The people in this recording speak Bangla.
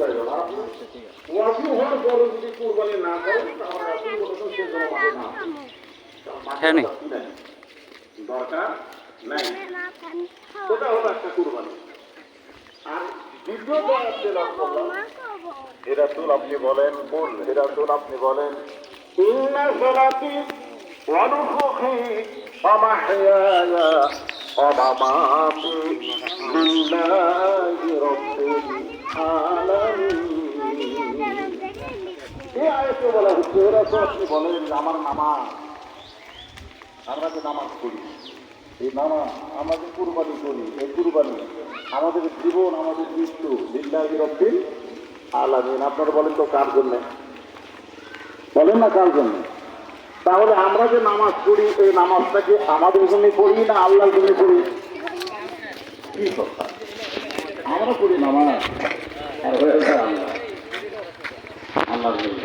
চাইল না। ওয়াজি হওয়ার পরে যদি কুরবানি না করেন তাহলে রাসূল বলেছেন সে যেন মাঠে না আসে। হ্যাঁ নি দরকার নাই। সেটা হলো একটা কুরবানি। আর দ্বিতীয় আয়াত তেলাওয়াত করলাম, হে রাসূল আপনি বলেন, বল হে রাসূল আপনি বলেন, ইন্না সালাতি ওয়া নুসুকি ওয়া মাহইয়ায়া ওয়া মামাতি লিল্লাহি রাব্বিল আলামিন। এই আয়াতে বলা হচ্ছে হে রাসূল আপনি বলেন আমার নামাজ, আমরা যে নামাজ পড়ি, এই নামাজ আমাদের কুরবানি করি, এই কুরবানি আমাদের জীবন আমাদের মৃত্যু লিল্লাহি রাব্বিল আলামিন। আপনারা বলেন তো কার জন্য? বলেন না কার জন্য? তাহলে আমরা যে নামাজ পড়ি এই নামাজটাকে আমাদের জন্য পড়ি না আল্লাহর জন্য পড়ি? কি কথা, আমরা পড়ি নামাজ আর হয়ে যায় আল্লাহর জন্য।